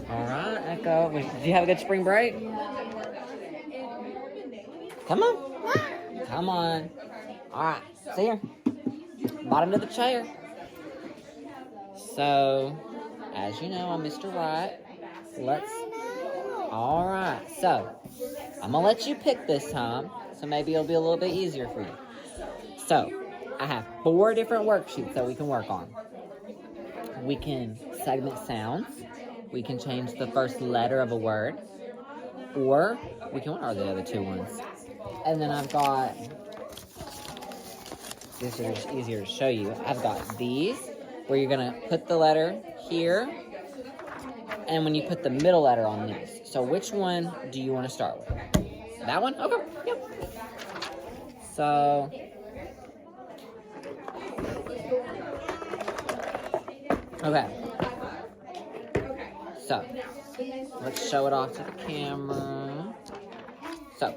All right, Echo. Did you have a good spring break? Come on. Come on. All right, see here. Bottom of the chair. So, as you know, I'm Mr. Right. All right, so I'm gonna let you pick this time, so maybe it'll be a little bit easier for you. So, I have 4 different worksheets that we can work on. We can segment sounds. We can change the first letter of a word. Or we can, what are the other 2 ones? And then I've got, this is easier to show you. I've got these, where you're gonna put the letter here, and when you put the middle letter on these. So which one do you want to start with? That one? Okay, yep. So, okay. So, let's show it off to the camera. So,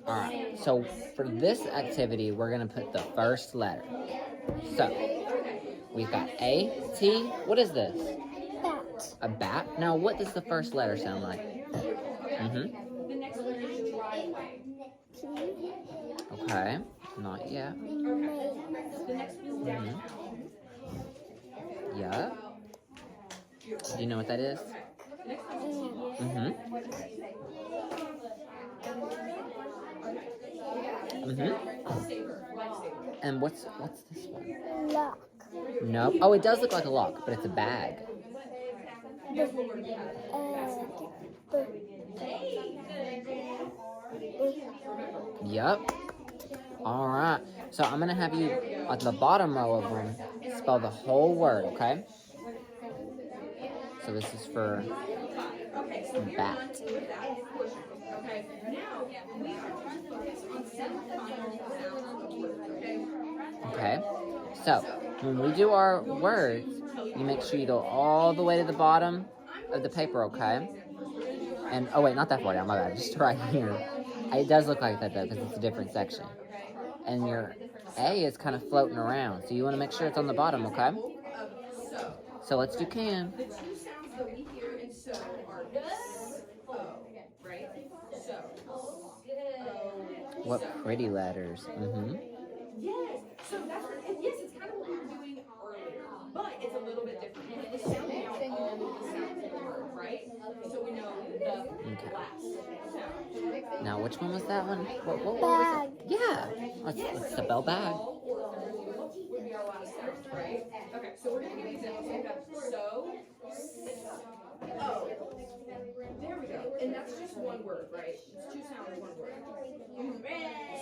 alright, so for this activity, we're going to put the first letter. So, we've got A, T. What is this? Bat. A bat? Now, what does the first letter sound like? Okay, not yet. Yeah. Do you know what that is? And what's this one? Lock. Nope. Oh, it does look like a lock, but it's a bag. Yep. All right. So I'm gonna have you at the bottom row of them spell the whole word. Okay. So this is for bat. Okay. So when we do our words, you make sure you go all the way to the bottom of the paper. Okay. And oh wait, not that far down. My bad. Just right here. It does look like that though, because it's a different section. And your A is kind of floating around, so you want to make sure it's on the bottom, okay? So let's do can. What pretty letters. Yes. So that's yes, it's kind of what we were doing earlier, but it's a little bit different. It's sounding out all of the sounds of the word, right? So we know the last sound. Now, which one was that one? What Bag. was it? Yeah. Let's spell bag. Would be our last sound, right? Okay, so we're gonna give examples. We have so, oh. There we go. And that's just one word, right? It's 2 sounds, 1 word.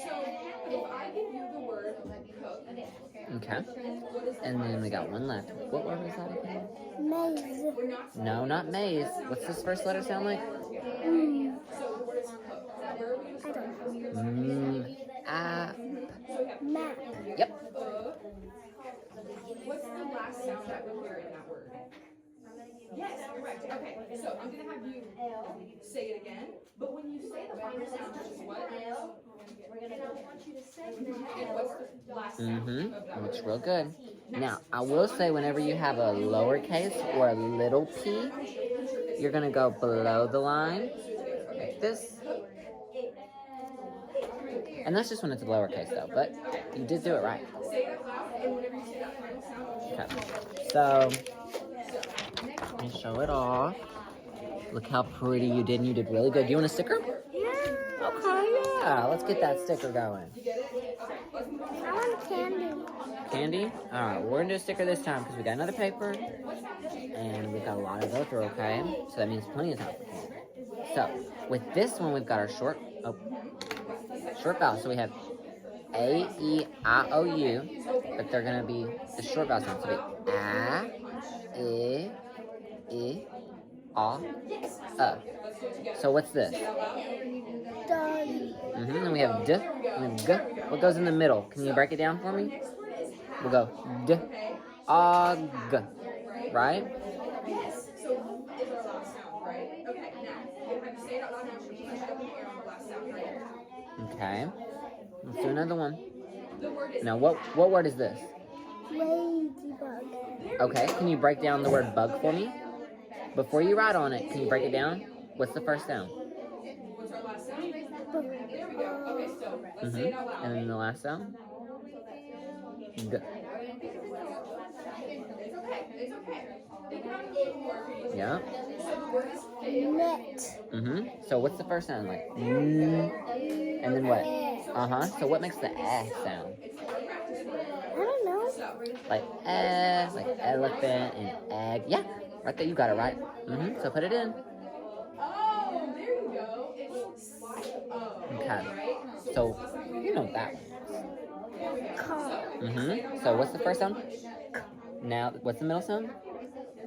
So if I give you the word cook. Okay. And then we got one left. What word was that again? Maze. No, not maze. What's this first letter sound like? So the word is cook. Where are we going to start? Map. Yep. What's the last sound that we hear in that word? Yes, correct. Okay, so I'm going to have you say it again, but when you say the final sound, which is what? And what's the last sound of that Looks word? real good. Now, I will say whenever you have a lowercase or a little p, you're going to go below the line, like this. And that's just when it's a lowercase though, but you did do it right. Say it out loud, and whenever you say that final sound, Okay. So, let me show it off. Look how pretty you did, and you did really good. Do you want a sticker? Yeah. Okay, yeah. Let's get that sticker going. I want candy. Candy? Alright, we're gonna do a sticker this time because we got another paper and we've got a lot to go through, okay? So that means plenty of time for candy. So, with this one, we've got our short vowels. So we have A, E, I, O, U, but they're gonna be the short vowel sounds. So we A, A. So what's this? Doggy. And we have D, and then G. What goes in the middle? Can you break it down for me? We'll go D, A, G. Right? yes. So is our last sound, right? Okay, now, if I say it out loud, now push it up in the air on the last sound, right? Okay. Let's do another one. The word is Now, what word is this? Ladybug. Okay, can you break down the word bug for me? Before you write on it, can you break it down? What's the first sound? What's our last sound? There we go. Okay, so let's say it out loud. And then the last sound? G. It's okay. It's okay. Think about it a little more. Yeah. So the word is fig. Net. So what's the first sound? Like and then what? So what makes the sound? I don't know. So, Like elephant and egg. Yeah, right there. You got it right. So put it in. oh, there you go. It's Okay. So you know that Car. one. So what's the first sound? Now what's the middle sound?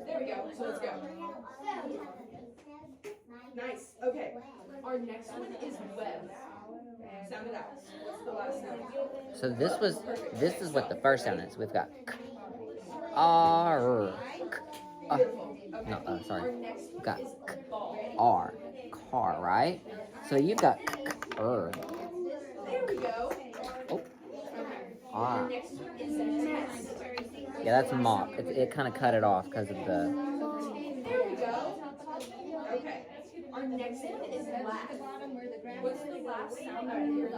there we go. So let's go. Nice. Okay. Our next one is web. Sound it out. What's the last sound? So this is what the first sound is. We've got k, r, k, no, sorry. Our next We've one got is k, ball. r, car, right? So you've got k, r, There we go. oh, Our r. next one is test. Yeah, that's mop. It kind of cut it off because of the. There we go. Okay. Our next one is laugh. What's the last sound out here?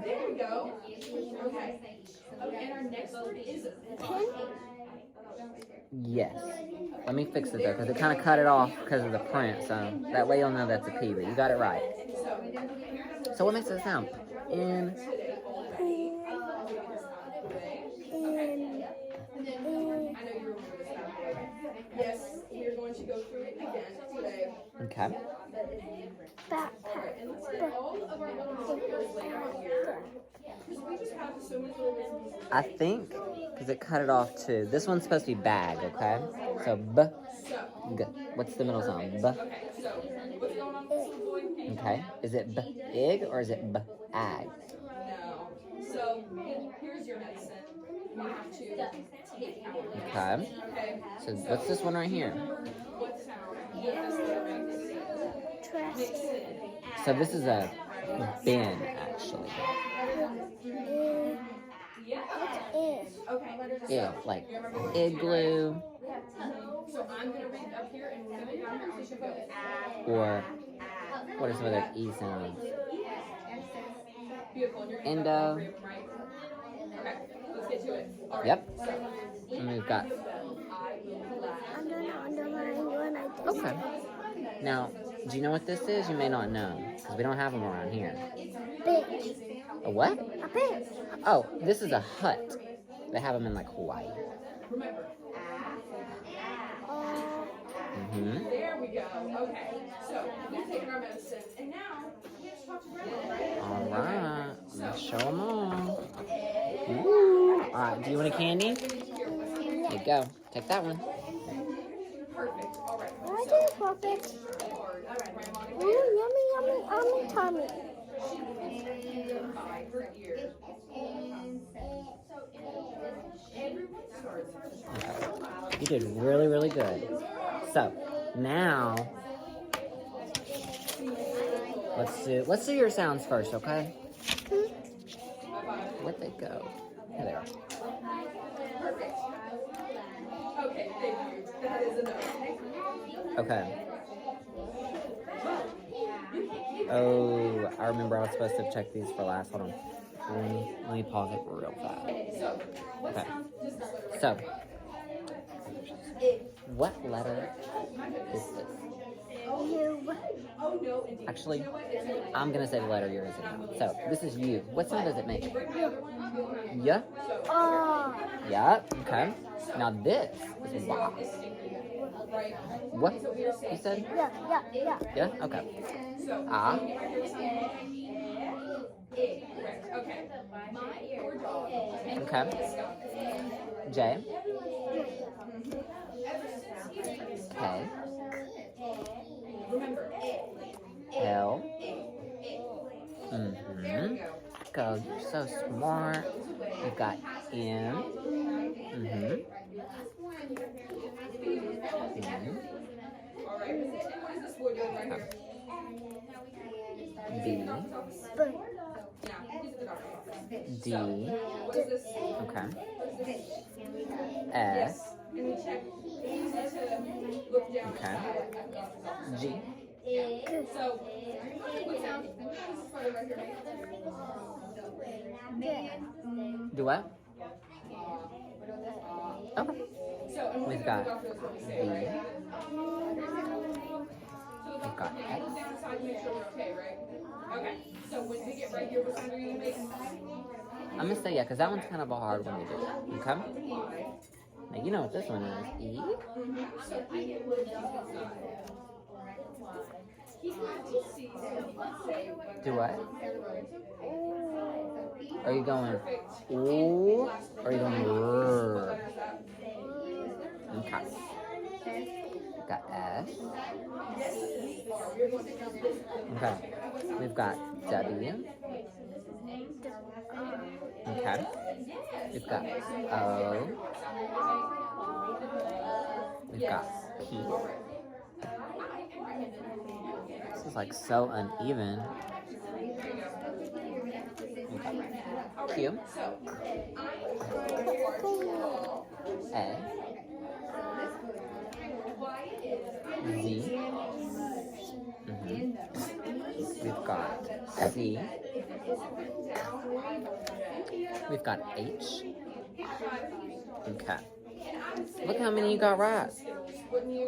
There we go. Okay. And our next one is Pin. Yes. Let me fix it though, because it kind of cut it off because of the print. So that way you'll know that's a P. But you got it right. So what makes it sound? In. yes, we are going to go through it again today. Okay. Backpack. All of our little markers laid out here. Because we just have so much little bits and pieces. I think because it cut it off too. This one's supposed to be bag. Okay. So b. G. What's the middle sound? B. Okay, so what's going on with this boy? Okay. Is it big or is it ag? No. So here's your medicine. You have to take out. Okay. Okay. So what's this one right here? What sound? What sound? Trash. So this is a bin actually. Is. Okay. Yeah, like igloo So I'm gonna read up here and we're gonna go down here. So you should go or what are some other E sounds? beautiful. And you're gonna Indo. right? Okay. Let's get to it. All right. Yep. So And we've got. I will laugh. I'm gonna underline when I do. Okay. Now, do you know what this is? You may not know because we don't have them around here. Big. A what? A big. Oh, this is a hut. They have them in like Hawaii. Remember. There we go. Okay. So we've taken our medicine, and now we have to talk to Grandma, right? All right. Let's show them all. Ooh. All right. Do you want a candy? There you go. Take that one. Perfect. All right. I do perfect. Hard. Grandma, Ooh, yummy, tummy. by her ear. Everyone starts. You did really, really good. So now let's do your sounds first, okay? Where'd they go? Here they are. Perfect. Okay, thank you. That is enough. Okay. Oh, I remember I was supposed to have checked these for last. Hold on. Let me pause it real fast. Okay. So, what letter is this? You. Oh no, indeed. Actually, I'm gonna say the letter you're using. So, this is U. What sound does it make? Yeah? Oh. Yeah, okay. Now this is Y. What? You said? Yeah. Yeah? Okay. Ah. Okay. My or dog. Okay. J. K. Remember, L. Go. You're so smart. You've got N. N. all right. And what is this boy doing right here? B. Now, he's at the doctor's office. D. What is this? Okay. Yes. S. And we check easy to look down. Okay. G. So, what sound? This is for the record. Do what? Okay. So, and we're We've gonna got go through this when we B. say it, right? We've got Put X. down aside to make sure we're okay, right? Okay. So when we get right here, what sound are you gonna make? I'm gonna say yeah, because that one's kind of a hard one to do. Okay? Now you know what this one is. E. So he's going to see. Do what? Are you going ooh? Or are you going rrr? Okay. Got S. Okay. We've got W. Okay. We've got O. We've got P. This is like so uneven. Okay. Q. A. Z. We've got C. We've got H. Okay. Look how many you got right.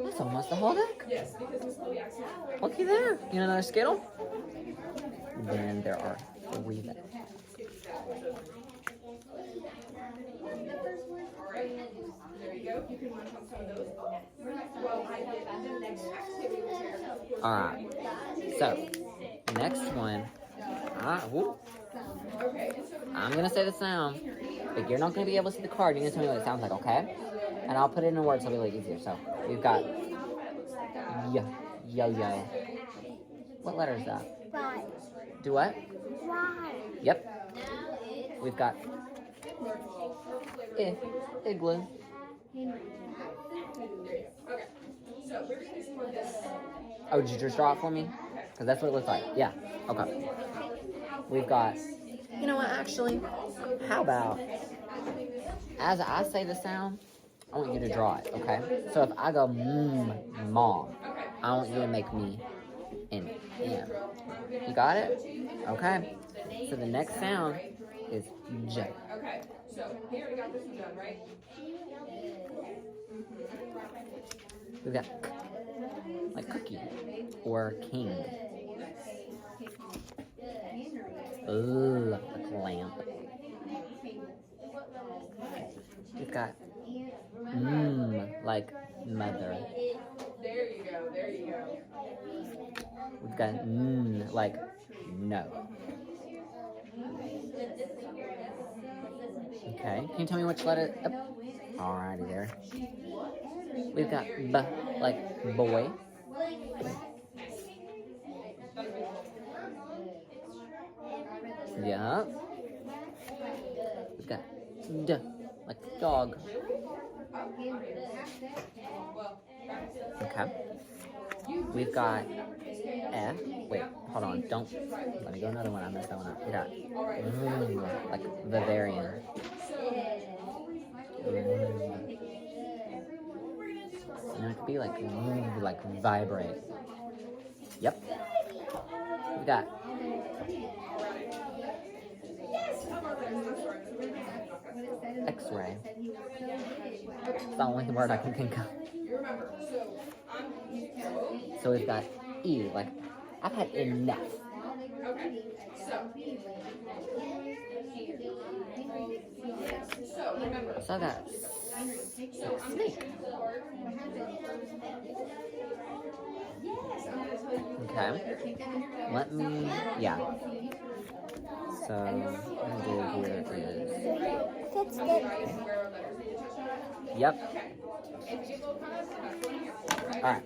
That's almost the whole deck. Yes, because Miss Chloe accidentally. Looky there. You know another Skittle? Then there are 3 there. Alright, there you go. You can run on some of those. Well, I did the next activity was Alright. So, next one. Whoop. okay, and so I'm gonna say the sound, but you're not gonna be able to see the card. You're gonna tell me what it sounds like, okay? And I'll put it in words so it'll be a little easier. So we've got yo. What letter is that? Y. Do what? Y. Yep. We've got igloo. okay. So we're gonna do some of this. Oh, did you just draw it for me? Because that's what it looks like. Yeah. Okay. We've got. You know what? Actually, how about as I say the sound, I want you to draw it. Okay. So if I go mom, I want you to make me an M. You got it? Okay. So the next sound is J. Okay, so we already got this one done, right? We've got K, like cookie or king. Ooh, like lamp. We've got like mother. There you go, there you go. We've got like no. Okay, can you tell me which letter? Alrighty there. We've got B, like boy. Yeah. We've got D, like dog. Okay. We've got F. Wait, hold on. Don't. Let me go another one. I messed that one up. We got like Bavarian. And it could be like vibrate. Yep. We got X-ray. It's the only word I can think of. You remember, So we've got E, like I've had enough. okay, so remember, So I got snake. Okay. Let me, yeah. So what I'm gonna do here is, Fixed it. yep. All right.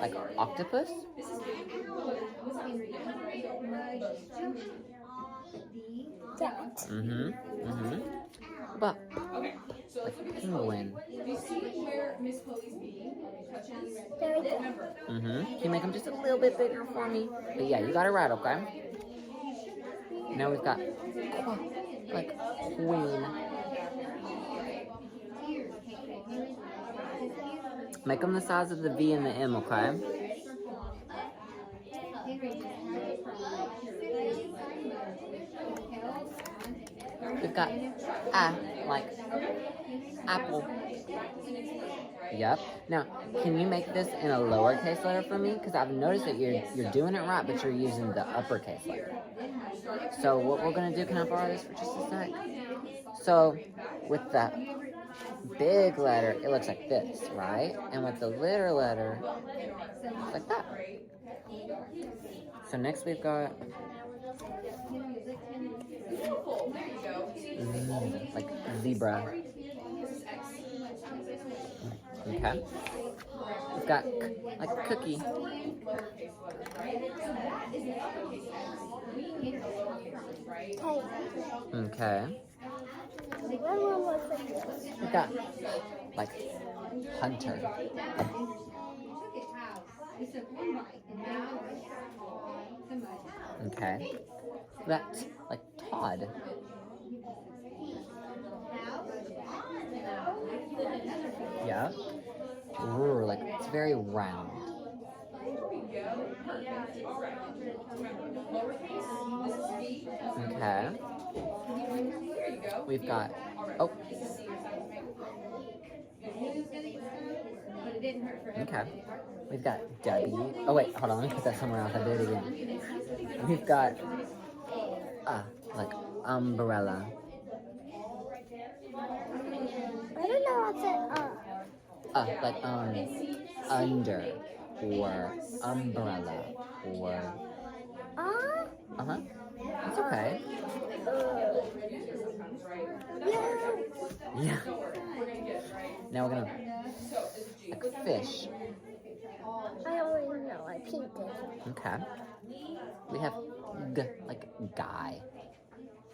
Like octopus. That. But okay, so let's look at this. penguin. Do you see where Miss Chloe's bee touches? There we go. Remember, Can you make them just a little bit bigger for me? But yeah, you got it right, okay? Now we've got like queen. Make them the size of the V and the M, okay? We've got like apple. Yep. Now, can you make this in a lowercase letter for me? Because I've noticed that you're doing it right, but you're using the uppercase letter. So what we're gonna do? Can I borrow this for just a sec? So with the big letter, it looks like this, right? And with the little letter, it's like that. So next we've got like zebra. Okay. We've got like cookie. Okay. We've got like hunter. Okay. That's like Todd. Yeah. Ooh, like it's very round. Okay. We've got okay. We've got W. Oh wait, hold on, let me put that somewhere else. I did it again. We've got like umbrella. I don't know what's it Like under or umbrella or It's okay. Yeah. Now we're gonna like fish. I already know. I peeped it. Okay. We have like guy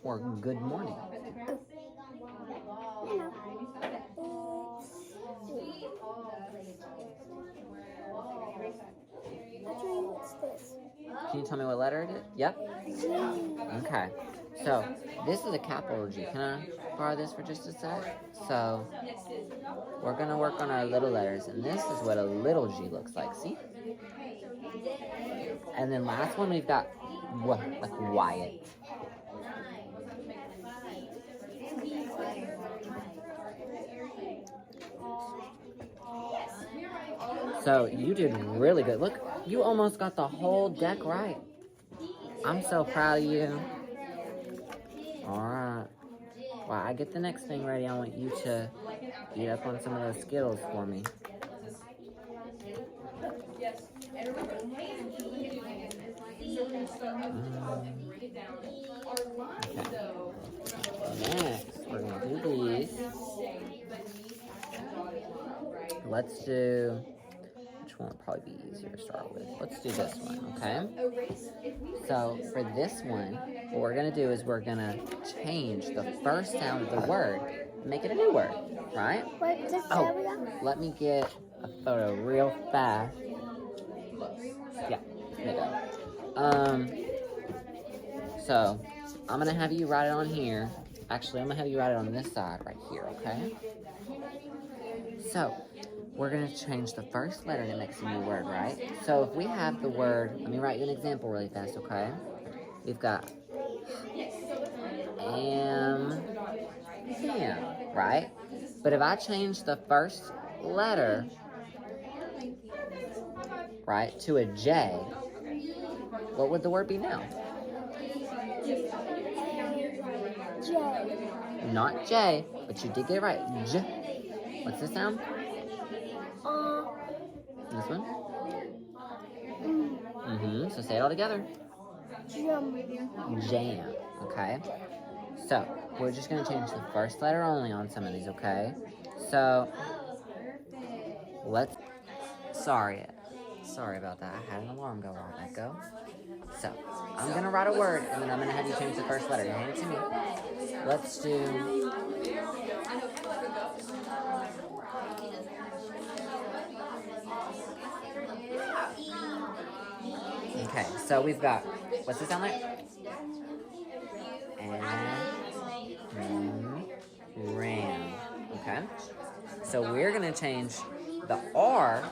or good morning. You know. Actually, what's this? Can you tell me what letter it is? Yep. Okay. So this is a capital G. Can I borrow this for just a sec? So we're gonna work on our little letters, and this is what a little G looks like. See? And then last one we've got like Wyatt. So you did really good. Look, you almost got the whole deck right. I'm so proud of you. Alright. While I get the next thing ready, I want you to eat up on some of those Skittles for me. Okay. Next, we're going to do these. Let's do... Which one would probably be easier to start with? Let's do this one, okay? So for this one, what we're gonna do is we're gonna change the first sound of the word and make it a new word, right? What does Let me get a photo real fast. Yeah, there you go. So I'm gonna have you write it on here. Actually, I'm gonna have you write it on this side right here, okay? So we're going to change the first letter that makes a new word, right? So if we have the word, let me write you an example really fast, okay? We've got ham, right? But if I change the first letter, right, to a J, what would the word be now? J. Not J, but you did get it right. J. What's this sound? This one? So say it all together. Jam. Okay. So we're just gonna change the first letter only on some of these. Okay. So let's. Sorry about that. I had an alarm go off. Echo. So I'm gonna write a word, and then I'm gonna have you change the first letter. Hand it to me. Let's do. Okay, so we've got, what's this sound like? And So we're gonna change the R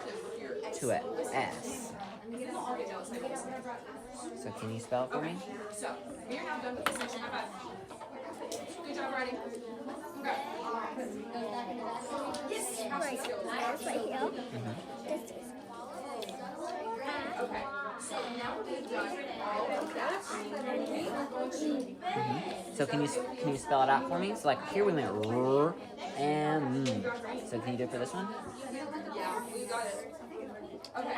to an S. So can you spell it for me? So, we are now done with this section. High five. Good job writing. Okay. Yes. Right here. Mm-hmm. This is. Okay. So now we've done all of that. So can you spell it out for me? So like here we went R and M. So can you do it for this one? Yeah, we got it. Okay.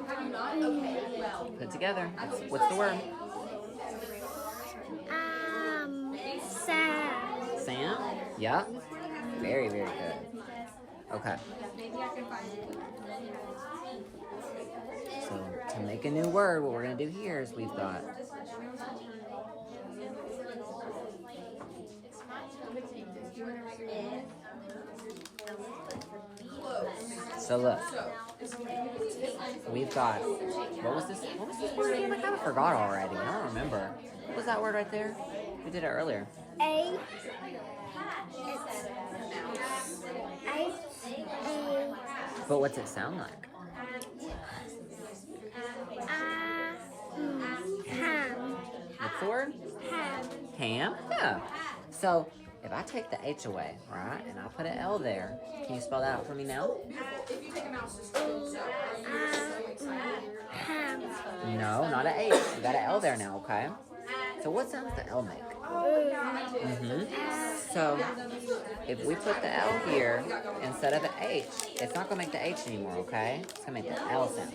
Have you not? Okay, well. Put it together. What's the word? Sam. Sam? Yep. Very, very good. Okay. So to make a new word, what we're gonna do here is we've got so look. We've got what was this word again? I kind of forgot already. I don't remember. What was that word right there? We did it earlier. A. But what's it sound like? Ham. What's the word? Ham. Ham? Yeah. So if I take the H away, right, and I put an L there, can you spell that out for me now? If you take a mouse, just so Ham. No, not an H. You got an L there now, okay? So what sound does the L make? Mm-hmm. So if we put the L here instead of an H, it's not gonna make the H anymore, okay? It's gonna make the L sound.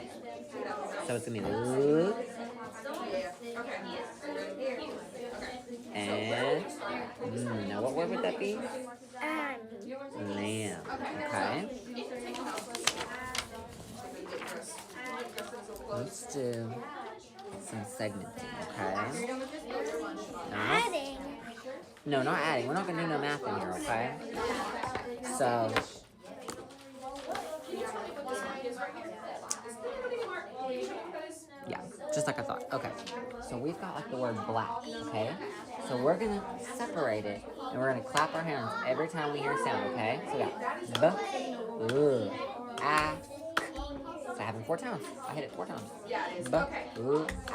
So it's gonna be L. And now what word would that be? Lamb. Okay. Let's do some segmenting, okay? Adding. No, not adding. We're not gonna do no math in here, okay? So yeah, just like I thought. Okay. So we've got like the word black, okay? So we're gonna separate it and we're gonna clap our hands every time we hear a sound, okay? So we got b, a, k. So I have it 4 times. I hit it 4 times. B, a, k.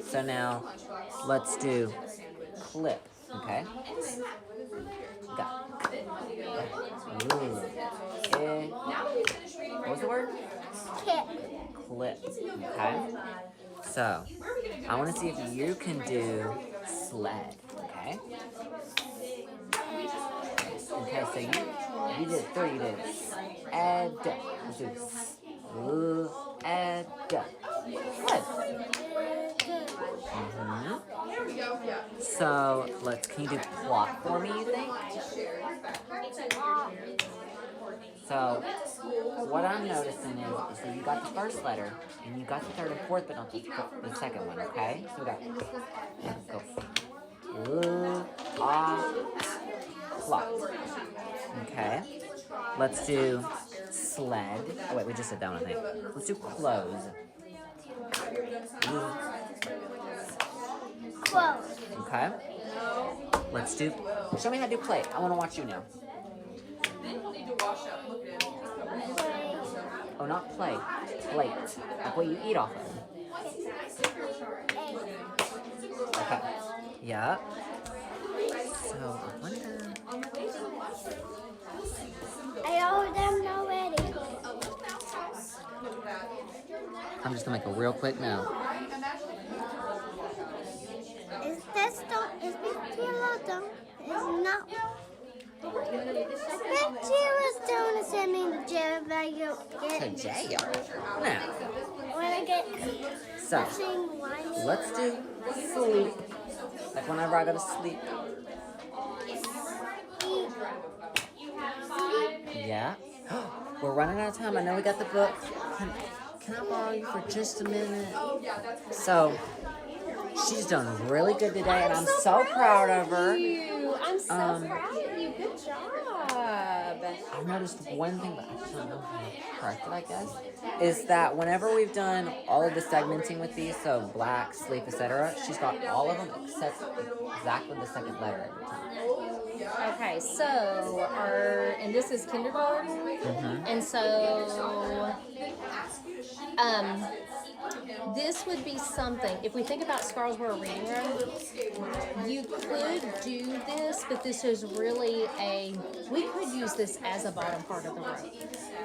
So now let's do clip, okay? Got. What was the word? Kit. Clip, okay? So, I want to see if you can do sled, okay? Okay, so you did 3, you did ed, let's do ed, sled. Mm-hmm. So, can you do plot for me, you think? So, what I'm noticing is that you got the first letter, and you got the third and fourth, but not the second one, okay? So we got, go, plot. Okay. Let's do sled. Oh wait, we just did that one, I think. Let's do clothes. Close. Okay. Let's do, show me how to do plate. I want to watch you now. Oh, not plate. Plate. Like what you eat off of. Okay. Yeah. So, I wonder. I owe them already. I'm just gonna make a real quick note. Is this pillow done? Is not. I bet you was doing the same in the jail that you To get. jail? No. When I get. So, let's do sleep. Like whenever I go to sleep. Yeah. We're running out of time. I know we got the book. Can I borrow you for just a minute? So, she's done really good today, and I'm so proud of her. I'm I'm so proud of you. Good job. I've noticed one thing, but I just don't know how to correct it, I guess, is that whenever we've done all of the segmenting with these, so black, sleep, etc., she's got all of them except exactly the second letter every time. Okay, so and this is kindergarten, and so this would be something, if we think about Scarsboro Reading Room, you could do this, but this is really we could use this as a bottom part of the room.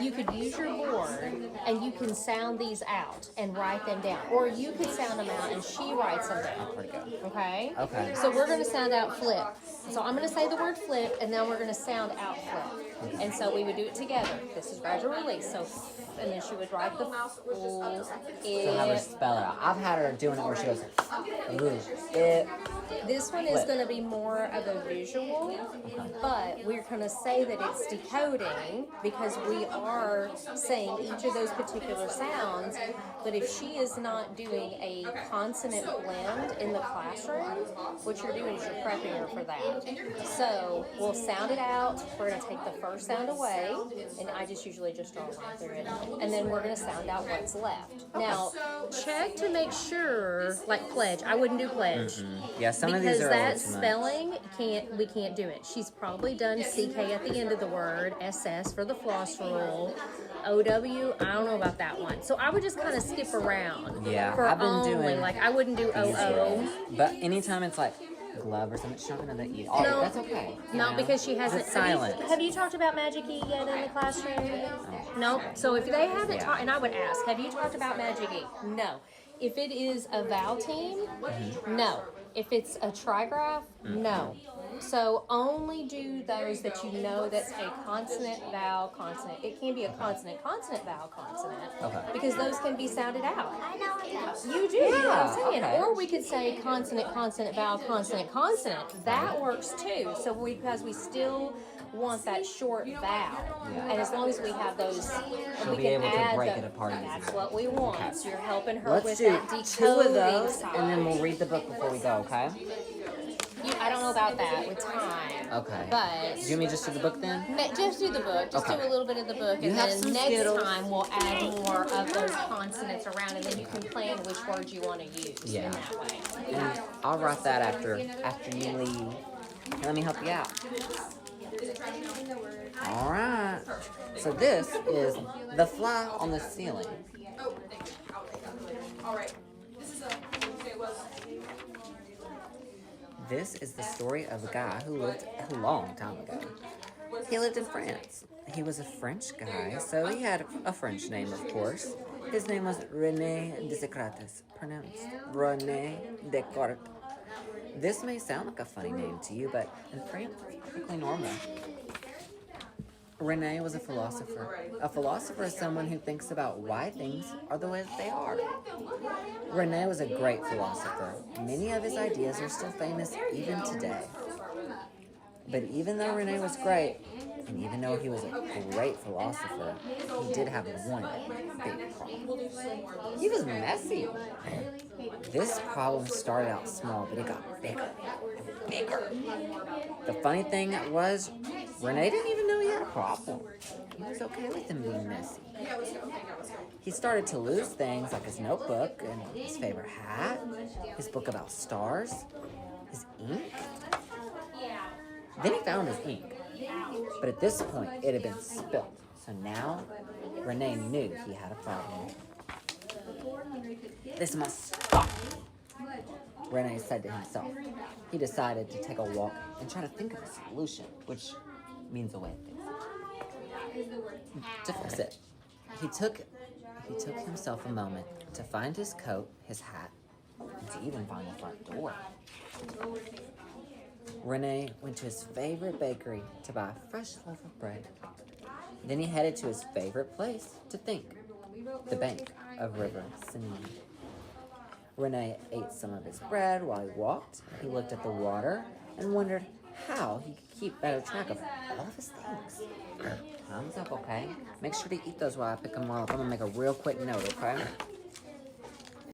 You could use your board and you can sound these out and write them down. Or you could sound them out and she writes them down. Pretty good. Okay? Okay. So we're going to sound out flip. So I'm going to say the word flip and then we're going to sound out flip. And so we would do it together. This is gradual release. So, and then she would write the full. So have her spell it out. I've had her doing it where she goes, it. This one is going to be more of a visual, but we're going to say that it's decoding because we are saying each of those particular sounds. But if she is not doing a consonant blend in the classroom, what you're doing is you're prepping her for that. So we'll sound it out. We're going to take the first sound away, and I just usually just draw a line through it. And then we're going to sound out what's left. Now, check to make sure, like pledge. I wouldn't do pledge. Yeah, some of Because these are that a little too spelling, we can't do it. She's probably done CK at the end of the word, SS for the floss rule, OW, I don't know about that one. So I would just kind of skip around. Yeah, for I've been only, doing like I wouldn't do these OO. rules. But anytime it's like glove or something, she's not gonna E. Oh, No. that's okay. you No, know? because she hasn't. It's silent. Have you talked about Magic E yet in the classroom? No. So if they haven't Yeah. talked, and I would ask, have you talked about Magic E? No. If it is a vowel team, no. If it's a trigraph, no. So only do those that you know that's a consonant, vowel, consonant. It can be a consonant, consonant, vowel, consonant. Okay. Because those can be sounded out. I know it. You do, you know what I'm saying? okay. Or we could say consonant, consonant, vowel, consonant, consonant. That works too. So because we still want that short vowel. Yeah. And as long as we have those, She'll we be can able to add break the, it apart easier. That's what we want. So you're helping her Let's with do that 2 decoding of those, side. and then we'll read the book before we go, okay? I don't know about that with time. Okay. But Do you want me to just do the book then? just do the book. Just Okay. do a little bit of the book, You and have then some next Skittles. time we'll add more of those consonants around, and then you can plan which words you want to use Yeah. in that way. And I'll write that after you leave. And let me help you out. All right. So this is The Fly on the Ceiling. Oh, thank you. I'll take that. All right. This is it was. This is the story of a guy who lived a long time ago. He lived in France. He was a French guy, so he had a French name, of course. His name was René Descartes, pronounced René Descartes. This may sound like a funny name to you, but in France, it's perfectly normal. René was a philosopher. A philosopher is someone who thinks about why things are the way that they are. René was a great philosopher. Many of his ideas are still famous even today. But even though René was great, and even though he was a great philosopher, he did have one big problem. He was messy. This problem started out small, but it got bigger and bigger. The funny thing was, René didn't even know he had a problem. He was okay with him being messy. He started to lose things like his notebook and his favorite hat, his book about stars, his ink. Then he found his ink. But at this point, it had been spilt. So now, René knew he had a problem. This must stop, René said to himself. He decided to take a walk and try to think of a solution, which means a way to fix it. He took himself a moment to find his coat, his hat, and to even find the front door. René went to his favorite bakery to buy a fresh loaf of bread. Then he headed to his favorite place to think, the bank of River Seine. René ate some of his bread while he walked. He looked at the water and wondered how he could keep better track of all of his things. Thumbs up, okay? Make sure to eat those while I pick them all up. I'm gonna make a real quick note, okay?